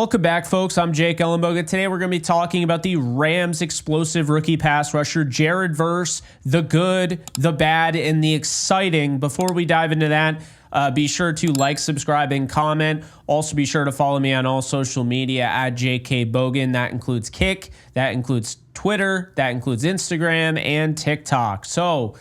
Welcome back, folks. I'm Jake ELLENBOGEN. Today we're going to be talking about the Rams' explosive rookie pass rusher, Jared Verse, the good, the bad, and the exciting. Before we dive into that, be sure to like, subscribe, and comment. Also, be sure to follow me on all social media at JKBogan. That includes Kick, that includes Twitter, that includes Instagram, and TikTok. So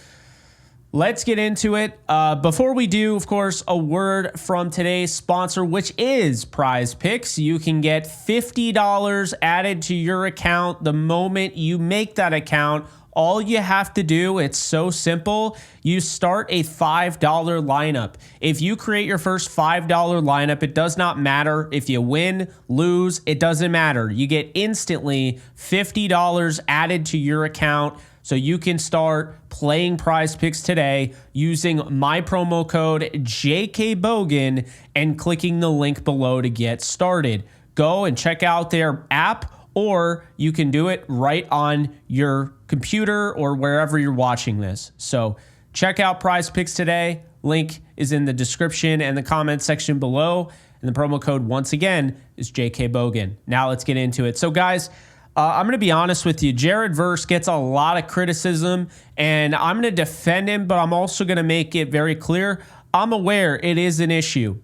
let's get into it. Before we do, of course, a word from today's sponsor, which is Prize Picks. You can get $50 added to your account the moment you make that account. All you have to do, it's so simple. You start a $5 lineup. If you create your first $5 lineup, it does not matter if you win, lose, it doesn't matter. You get instantly $50 added to your account. So you can start playing Prize Picks today using my promo code JKBogan and clicking the link below to get started. Go and check out their app, or you can do it right on your computer or wherever you're watching this. So check out Prize Picks today. Link is in the description and the comment section below. And the promo code, once again, is JKBogan. Now let's get into it. So guys, I'm going to be honest with you. Jared Verse gets a lot of criticism, and I'm going to defend him, but I'm also going to make it very clear. I'm aware it is an issue.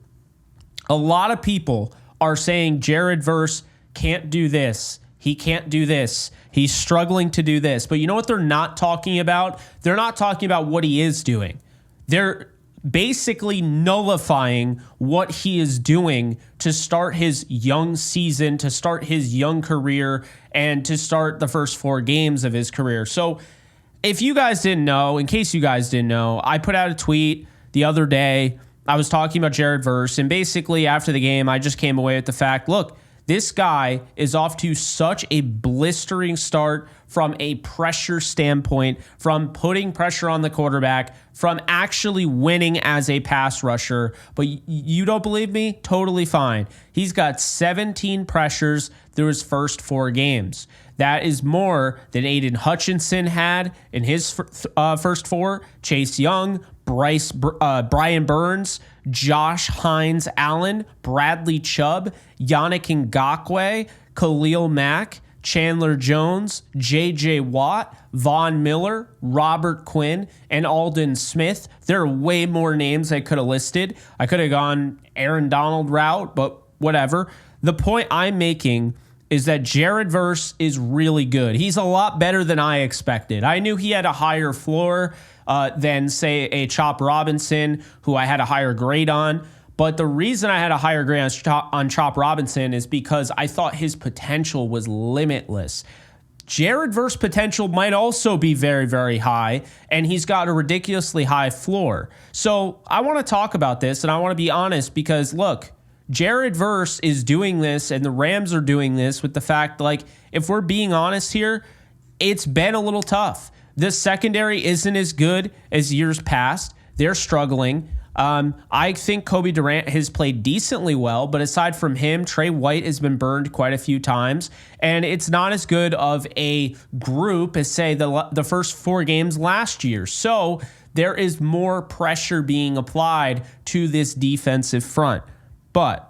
A lot of people are saying Jared Verse can't do this. He can't do this. He's struggling to do this. But you know what they're not talking about? They're not talking about what he is doing. They're basically nullifying what he is doing to start his young season, to start his young career, and to start the first 4 games of his career. So if you guys didn't know, in case you guys didn't know, I put out a tweet the other day. I was talking about Jared Verse, and basically after the game, I just came away with the fact, look, this guy is off to such a blistering start from a pressure standpoint, from putting pressure on the quarterback, from actually winning as a pass rusher. But you don't believe me? Totally fine. He's got 17 pressures through his first 4 games. That is more than Aiden Hutchinson had in his first 4, Chase Young, Brian Burns, Josh Hines Allen, Bradley Chubb, Yannick Ngakoue, Khalil Mack, Chandler Jones, J.J. Watt, Von Miller, Robert Quinn, and Aldon Smith. There are way more names I could have listed. I could have gone Aaron Donald route, but whatever. The point I'm making is that Jared Verse is really good. He's a lot better than I expected. I knew he had a higher floor than, say, a Chop Robinson, who I had a higher grade on. But the reason I had a higher grade on Chop Robinson is because I thought his potential was limitless. Jared Verse potential might also be very, very high, and he's got a ridiculously high floor. So I want to talk about this, and I want to be honest because, look, Jared Verse is doing this, and the Rams are doing this with the fact, like, if we're being honest here, it's been a little tough. The secondary isn't as good as years past. They're struggling. I think Kobe Durant has played decently well, but aside from him, Trey White has been burned quite a few times, and it's not as good of a group as, say, the first 4 games last year. So there is more pressure being applied to this defensive front. But,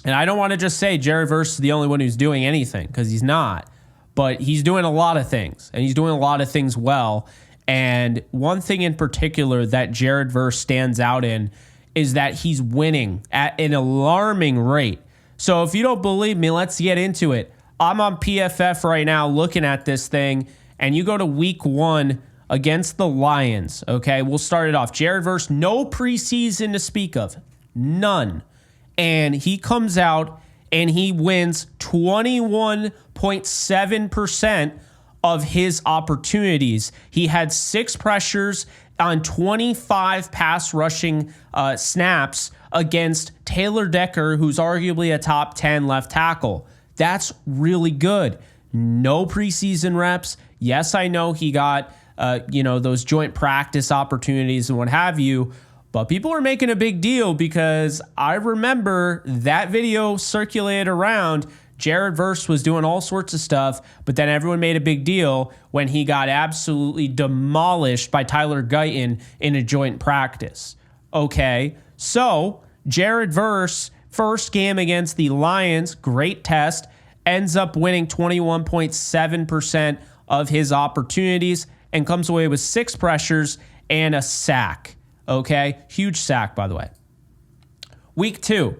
and I don't want to just say Jared Verse is the only one who's doing anything, because he's not, but he's doing a lot of things, and he's doing a lot of things well. And one thing in particular that Jared Verse stands out in is that he's winning at an alarming rate. So if you don't believe me, let's get into it. I'm on PFF right now looking at this thing, and you go to week 1 against the Lions, okay? We'll start it off. Jared Verse, no preseason to speak of. None. And he comes out and he wins 21.7% of his opportunities. He had 6 pressures on 25 pass rushing snaps against Taylor Decker, who's arguably a top 10 left tackle. That's really good. No preseason reps. Yes, I know he got those joint practice opportunities and what have you, but people are making a big deal because I remember that video circulated around. Jared Verse was doing all sorts of stuff, but then everyone made a big deal when he got absolutely demolished by Tyler Guyton in a joint practice. Okay, so Jared Verse first game against the Lions, great test, ends up winning 21.7% of his opportunities and comes away with 6 pressures and a sack. Okay, huge sack, by the way. Week 2,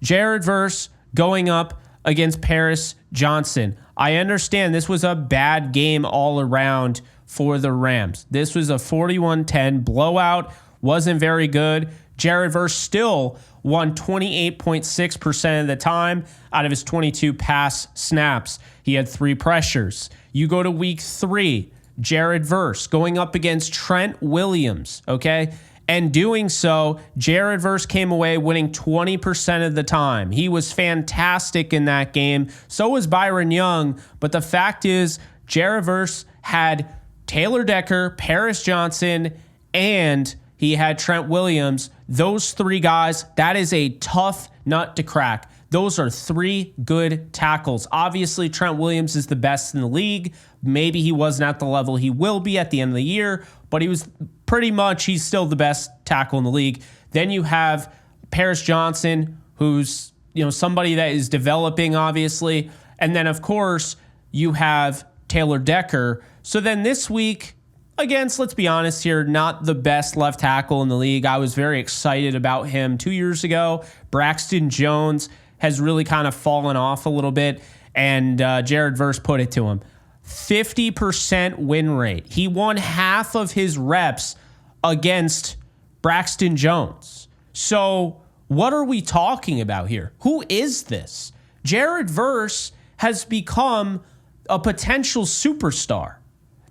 Jared Verse going up against Paris Johnson. I understand this was a bad game all around for the Rams. This was a 41-10 blowout, wasn't very good. Jared Verse still won 28.6% of the time out of his 22 pass snaps. He had 3 pressures. You go to week 3, Jared Verse going up against Trent Williams, okay? And doing so, Jared Verse came away winning 20% of the time. He was fantastic in that game. So was Byron Young. But the fact is, Jared Verse had Taylor Decker, Paris Johnson, and he had Trent Williams. Those 3 guys, that is a tough nut to crack. Those are 3 good tackles. Obviously, Trent Williams is the best in the league. Maybe he wasn't at the level he will be at the end of the year, but he was pretty much, he's still the best tackle in the league. Then you have Paris Johnson, who's, somebody that is developing, obviously. And then, of course, you have Taylor Decker. So then this week, against, let's be honest here, not the best left tackle in the league. I was very excited about him 2 years ago. Braxton Jones has really kind of fallen off a little bit, and Jared Verse put it to him. 50% win rate. He won half of his reps against Braxton Jones. So what are we talking about here? Who is this? Jared Verse has become a potential superstar.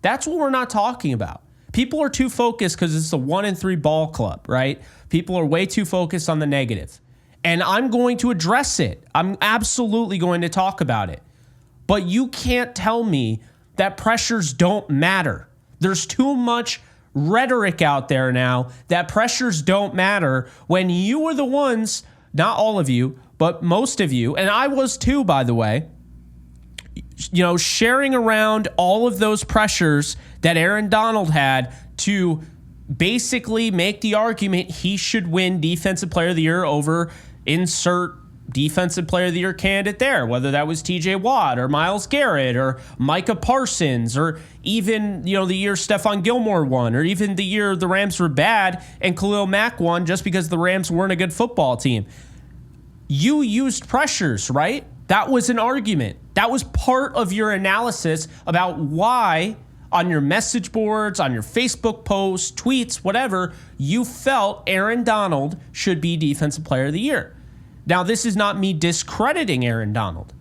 That's what we're not talking about. People are too focused because it's a 1-3 ball club, right? People are way too focused on the negative. And I'm going to address it. I'm absolutely going to talk about it. But you can't tell me that pressures don't matter. There's too much rhetoric out there now that pressures don't matter when you are the ones, not all of you, but most of you, and I was too, by the way, sharing around all of those pressures that Aaron Donald had to basically make the argument he should win Defensive Player of the Year over insert Defensive Player of the Year candidate there, whether that was TJ Watt or Myles Garrett or Micah Parsons or even, the year Stephon Gilmore won, or even the year the Rams were bad and Khalil Mack won just because the Rams weren't a good football team. You used pressures, right? That was an argument. That was part of your analysis about why on your message boards, on your Facebook posts, tweets, whatever, you felt Aaron Donald should be Defensive Player of the Year. Now, this is not me discrediting Aaron Donald,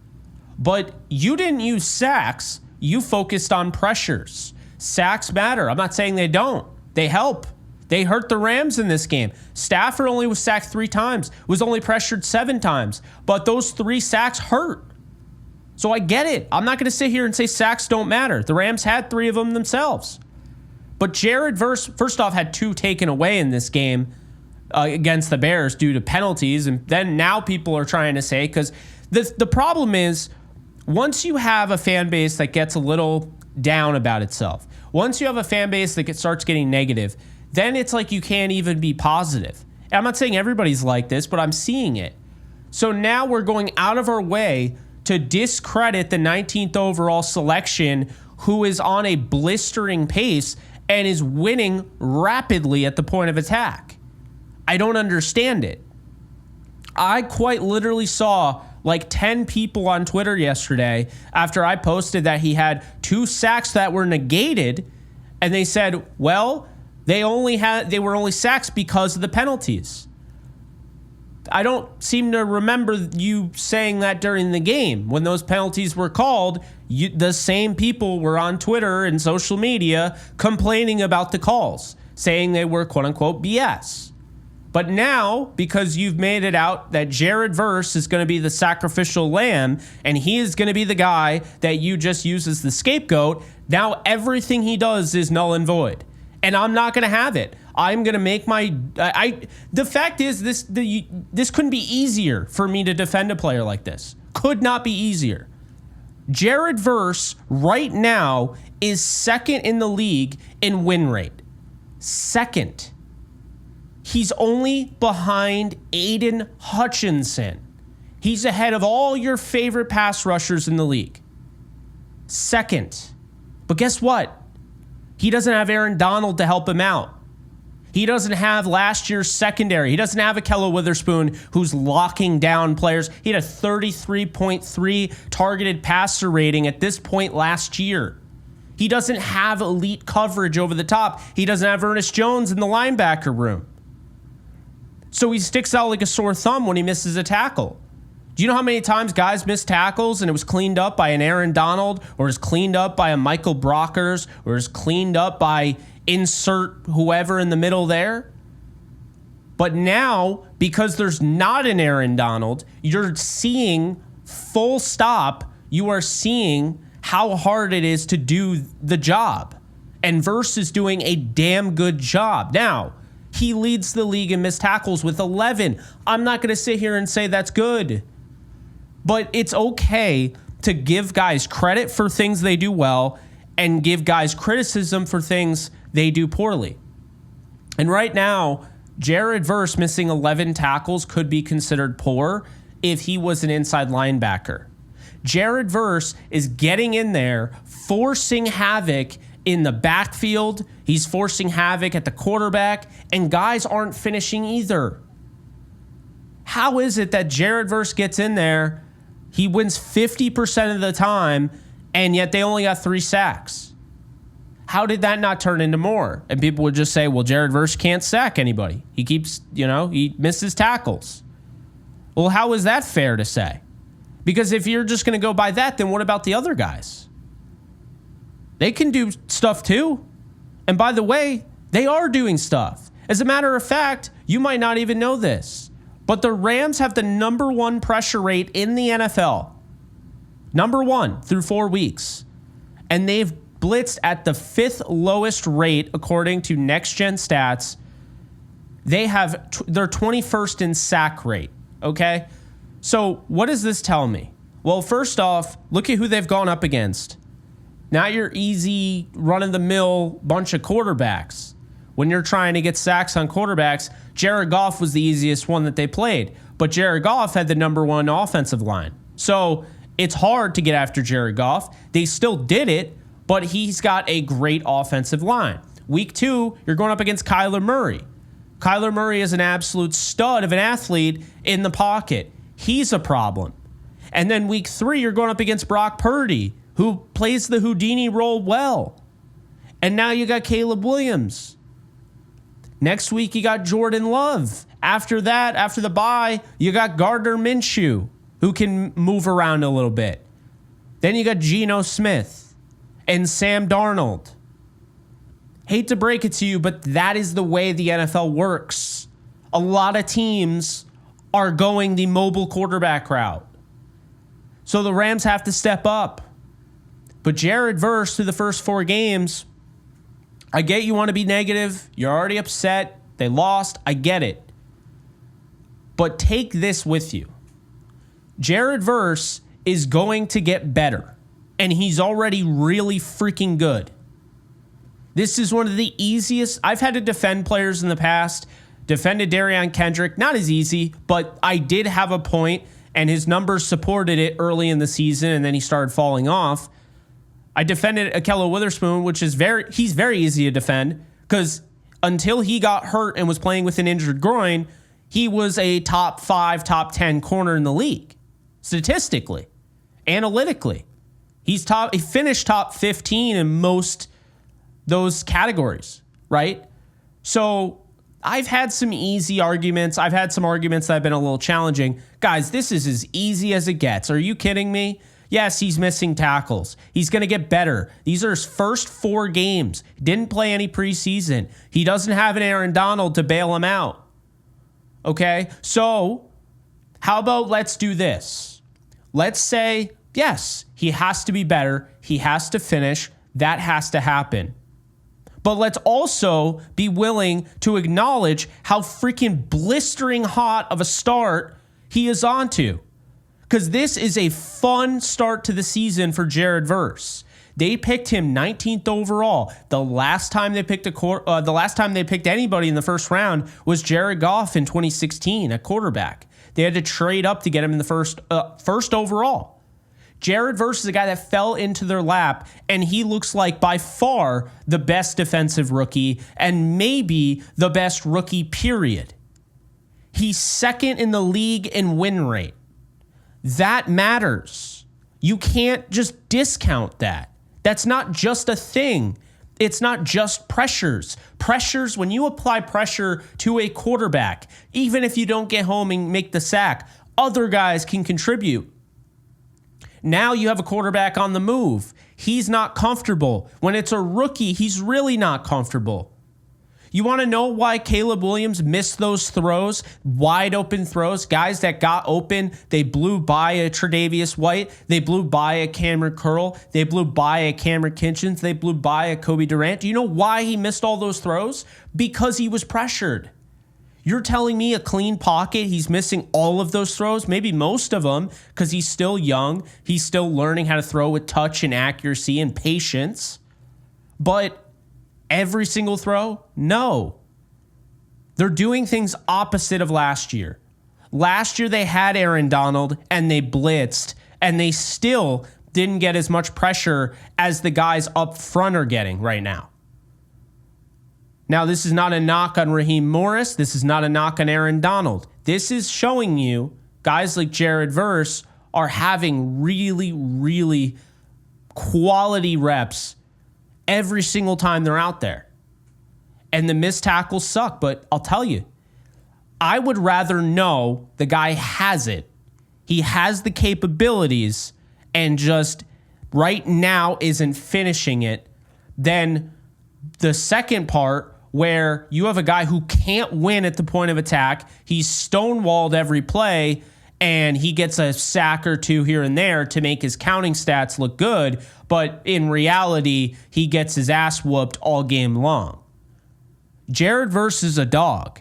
but you didn't use sacks. You focused on pressures. Sacks matter. I'm not saying they don't. They help. They hurt the Rams in this game. Stafford only was sacked 3 times, was only pressured 7 times, but those 3 sacks hurt. So I get it. I'm not going to sit here and say sacks don't matter. The Rams had 3 of them themselves. But Jared Verse, first off, had 2 taken away in this game against the Bears due to penalties. And then now people are trying to say, because the problem is, once you have a fan base that gets a little down about itself, once you have a fan base that starts getting negative, then it's like you can't even be positive. And I'm not saying everybody's like this, but I'm seeing it. So now we're going out of our way to discredit the 19th overall selection, who is on a blistering pace and is winning rapidly at the point of attack. I don't understand it. I quite literally saw like 10 people on Twitter yesterday after I posted that he had 2 sacks that were negated, and they said, well, they were only sacks because of the penalties. I don't seem to remember you saying that during the game. When those penalties were called, the same people were on Twitter and social media complaining about the calls, saying they were quote-unquote BS. But now, because you've made it out that Jared Verse is going to be the sacrificial lamb and he is going to be the guy that you just use as the scapegoat, now everything he does is null and void. And I'm not going to have it. I'm going to make the fact is this couldn't be easier for me to defend a player like this. Could not be easier. Jared Verse right now is second in the league in win rate. Second. He's only behind Aiden Hutchinson. He's ahead of all your favorite pass rushers in the league. Second. But guess what? He doesn't have Aaron Donald to help him out. He doesn't have last year's secondary. He doesn't have Ahkello Witherspoon who's locking down players. He had a 33.3 targeted passer rating at this point last year. He doesn't have elite coverage over the top. He doesn't have Ernest Jones in the linebacker room. So he sticks out like a sore thumb when he misses a tackle. Do you know how many times guys miss tackles and it was cleaned up by an Aaron Donald, or is cleaned up by a Michael Brockers, or is cleaned up by insert whoever in the middle there? But now, because there's not an Aaron Donald, you're seeing full stop. You are seeing how hard it is to do the job. And Verse is doing a damn good job. Now, he leads the league in missed tackles with 11. I'm not going to sit here and say that's good. But it's okay to give guys credit for things they do well and give guys criticism for things they do poorly. And right now, Jared Verse missing 11 tackles could be considered poor if he was an inside linebacker. Jared Verse is getting in there, forcing havoc in the backfield. He's forcing havoc at the quarterback, and guys aren't finishing either. How is it that Jared Verse gets in there, he wins 50% of the time, and yet they only got 3 sacks? How did that not turn into more? And people would just say, well, Jared Verse can't sack anybody. He keeps, he misses tackles. Well, how is that fair to say? Because if you're just going to go by that, then what about the other guys? They can do stuff too. And by the way, they are doing stuff. As a matter of fact, you might not even know this, but the Rams have the number 1 pressure rate in the NFL. Number 1 through 4 weeks. And they've blitzed at the 5th lowest rate according to Next Gen Stats. They're 21st in sack rate, okay? So what does this tell me? Well, first off, look at who they've gone up against. Not your easy run-of-the-mill bunch of quarterbacks. When you're trying to get sacks on quarterbacks, Jared Goff was the easiest one that they played. But Jared Goff had the number 1 offensive line. So it's hard to get after Jared Goff. They still did it, but he's got a great offensive line. Week 2, you're going up against Kyler Murray. Kyler Murray is an absolute stud of an athlete in the pocket. He's a problem. And then week 3, you're going up against Brock Purdy, who plays the Houdini role well. And now you got Caleb Williams. Next week, you got Jordan Love. After that, after the bye, you got Gardner Minshew, who can move around a little bit. Then you got Geno Smith and Sam Darnold. Hate to break it to you, but that is the way the NFL works. A lot of teams are going the mobile quarterback route. So the Rams have to step up. But Jared Verse, through the first 4 games, I get you want to be negative. You're already upset. They lost. I get it. But take this with you. Jared Verse is going to get better. And he's already really freaking good. This is one of the easiest. I've had to defend players in the past. Defended Darian Kendrick. Not as easy, but I did have a point, and his numbers supported it early in the season, and then he started falling off. I defended Ahkello Witherspoon, which is he's very easy to defend, because until he got hurt and was playing with an injured groin, he was a top 5, top 10 corner in the league. Statistically, analytically. He finished top 15 in most those categories, right? So I've had some easy arguments. I've had some arguments that have been a little challenging. Guys, this is as easy as it gets. Are you kidding me? Yes, he's missing tackles. He's going to get better. These are his first 4 games. Didn't play any preseason. He doesn't have an Aaron Donald to bail him out. Okay? So, how about let's do this? Let's say, yes, he has to be better. He has to finish. That has to happen. But let's also be willing to acknowledge how freaking blistering hot of a start he is onto. Because this is a fun start to the season for Jared Verse. They picked him 19th overall. The last time they picked anybody in the first round was Jared Goff in 2016 at quarterback. They had to trade up to get him in the first overall. Jared Verse is a guy that fell into their lap, and he looks like by far the best defensive rookie and maybe the best rookie, period. He's second in the league in win rate. That matters. You can't just discount that. That's not just a thing. It's not just pressures. Pressures, when you apply pressure to a quarterback, even if you don't get home and make the sack, other guys can contribute. Now you have a quarterback on the move. He's not comfortable. When it's a rookie, he's really not comfortable. You want to know why Caleb Williams missed those throws, wide open throws, guys that got open, they blew by a Tre'Davious White, they blew by a Cameron Curl, they blew by a Cameron Kinchins, they blew by a Kobe Durant. Do you know why he missed all those throws? Because he was pressured. You're telling me a clean pocket, he's missing all of those throws, maybe most of them, because he's still young, he's still learning how to throw with touch and accuracy and patience, but every single throw? No. They're doing things opposite of last year. Last year they had Aaron Donald and they blitzed and they still didn't get as much pressure as the guys up front are getting right now. Now, this is not a knock on Raheem Morris. This is not a knock on Aaron Donald. This is showing you guys like Jared Verse are having really, really quality reps every single time they're out there. And the missed tackles suck, but I'll tell you, I would rather know the guy has it. He has the capabilities and just right now isn't finishing it than the second part where you have a guy who can't win at the point of attack. He's stonewalled every play, and he gets a sack or two here and there to make his counting stats look good, but in reality, he gets his ass whooped all game long. Jared Verse is a dog.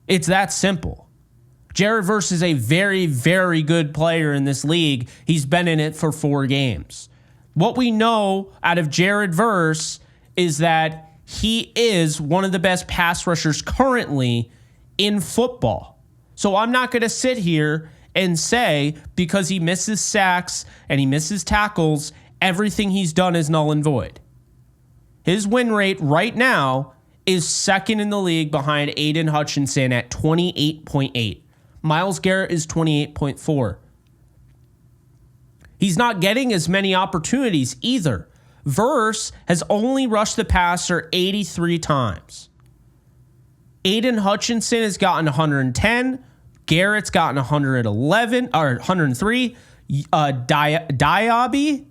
It's that simple. Jared Verse is a very, very good player in this league. He's been in it for 4 games. What we know out of Jared Verse is that he is one of the best pass rushers currently in football. So I'm not going to sit here and say because he misses sacks and he misses tackles, everything he's done is null and void. His win rate right now is second in the league behind Aiden Hutchinson at 28.8. Myles Garrett is 28.4. He's not getting as many opportunities either. Verse has only rushed the passer 83 times. Aiden Hutchinson has gotten 110. Garrett's gotten 111 or 103. Diaby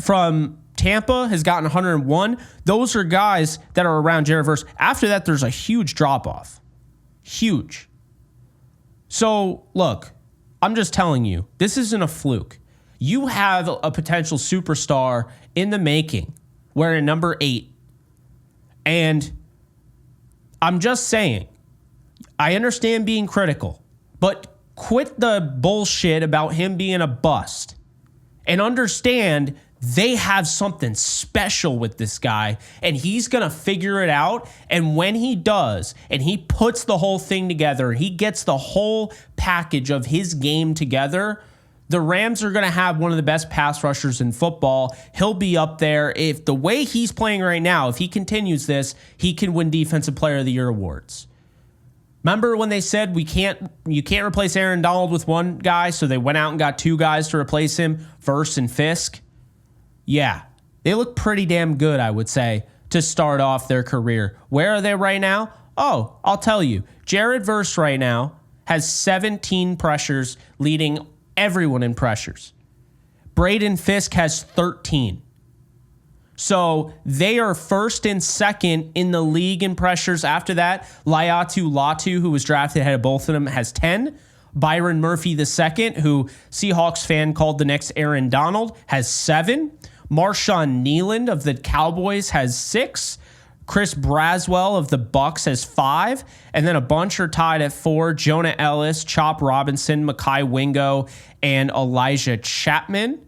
from Tampa has gotten 101. Those are guys that are around Jared Verse. After that, there's a huge drop-off. Huge. So, look, I'm just telling you, this isn't a fluke. You have a potential superstar in the making wearing number 8. And I'm just saying, I understand being critical, but quit the bullshit about him being a bust and understand they have something special with this guy, and he's going to figure it out. And when he does, and he puts the whole thing together, he gets the whole package of his game together, the Rams are going to have one of the best pass rushers in football. He'll be up there. If the way he's playing right now, if he continues this, he can win Defensive Player of the Year awards. Remember when they said you can't replace Aaron Donald with one guy, so they went out and got 2 guys to replace him, Verse and Fisk? Yeah, they look pretty damn good, I would say, to start off their career. Where are they right now? Oh, I'll tell you. Jared Verse right now has 17 pressures, leading everyone in pressures. Braden Fisk has 13. So they are first and second in the league in pressures. After that, Laiatu Latu, who was drafted ahead of both of them, has 10. Byron Murphy II, who Seahawks fan called the next Aaron Donald, has 7. Marshawn Nealand of the Cowboys has 6. Chris Braswell of the Bucks has 5. And then a bunch are tied at 4. Jonah Ellis, Chop Robinson, Mekhi Wingo, and Elijah Chapman.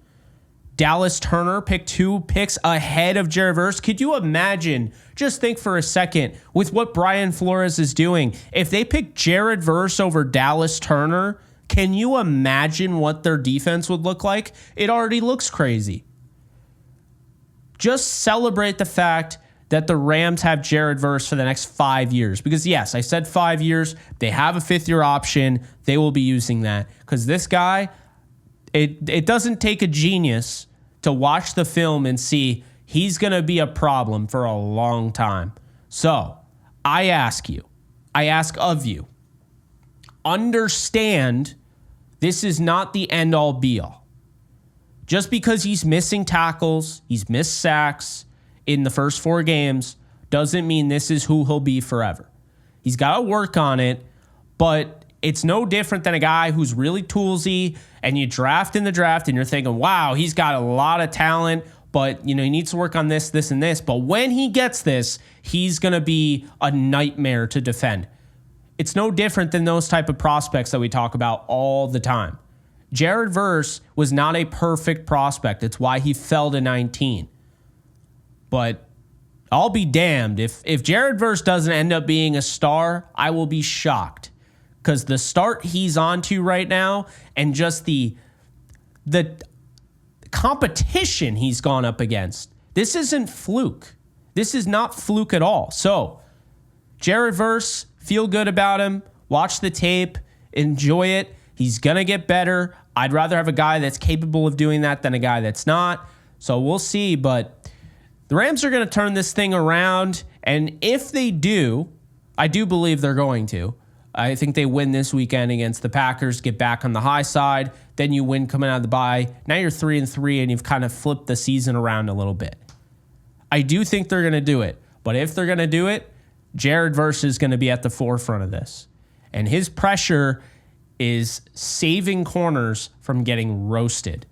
Dallas Turner picked 2 picks ahead of Jared Verse. Could you imagine, just think for a second, with what Brian Flores is doing, if they pick Jared Verse over Dallas Turner, Can you imagine what their defense would look like? It already looks crazy. Just celebrate the fact that the Rams have Jared Verse for the next 5 years. Because yes, I said 5 years. They have a 5th-year option. They will be using that. Because this guy, it doesn't take a genius to watch the film and see he's going to be a problem for a long time. So I ask of you, understand this is not the end-all be-all. Just because he's missing tackles, he's missed sacks in the first 4 games, doesn't mean this is who he'll be forever. He's got to work on it, but it's no different than a guy who's really toolsy and you draft in the draft and you're thinking, wow, he's got a lot of talent, but he needs to work on this, this, and this. But when he gets this, he's going to be a nightmare to defend. It's no different than those type of prospects that we talk about all the time. Jared Verse was not a perfect prospect. It's why he fell to 19. But I'll be damned. If Jared Verse doesn't end up being a star, I will be shocked. Because the start he's onto right now and just the competition he's gone up against, this isn't fluke. This is not fluke at all. So, Jared Verse, feel good about him. Watch the tape. Enjoy it. He's going to get better. I'd rather have a guy that's capable of doing that than a guy that's not. So we'll see. But the Rams are going to turn this thing around. And if they do, I do believe they're going to. I think they win this weekend against the Packers, get back on the high side. Then you win coming out of the bye. Now you're 3-3 and you've kind of flipped the season around a little bit. I do think they're going to do it. But if they're going to do it, Jared Verse is going to be at the forefront of this. And his pressure is saving corners from getting roasted.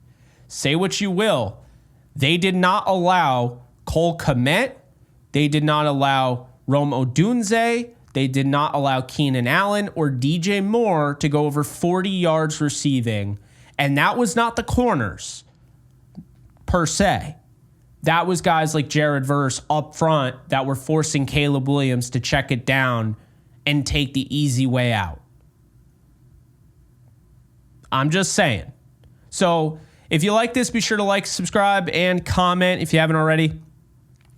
Say what you will. They did not allow Cole Kmet. They did not allow Rome Odunze. They did not allow Keenan Allen or DJ Moore to go over 40 yards receiving. And that was not the corners, per se. That was guys like Jared Verse up front that were forcing Caleb Williams to check it down and take the easy way out. I'm just saying. So if you like this, be sure to like, subscribe, and comment if you haven't already.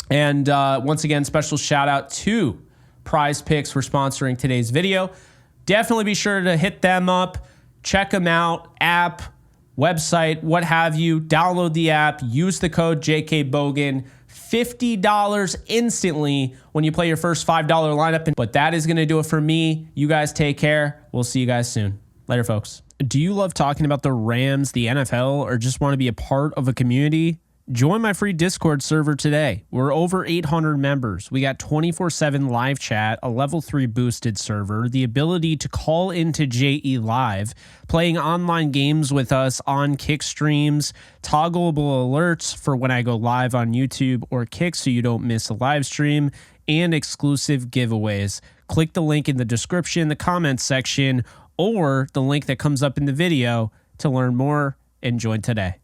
And once again, special shout out to Prize Picks for sponsoring today's video. Definitely be sure to hit them up. Check them out. App, website, what have you. Download the app. Use the code JKBogan. $50 instantly when you play your first $5 lineup. But that is going to do it for me. You guys take care. We'll see you guys soon. Later, folks. Do you love talking about the Rams, the NFL, or just want to be a part of a community? Join my free Discord server today. We're over 800 members. We got 24/7 live chat, a level 3 boosted server, the ability to call into JE Live, playing online games with us on Kick streams, toggleable alerts for when I go live on YouTube or Kick so you don't miss a live stream, and exclusive giveaways. Click the link in the description, the comments section, or the link that comes up in the video to learn more and join today.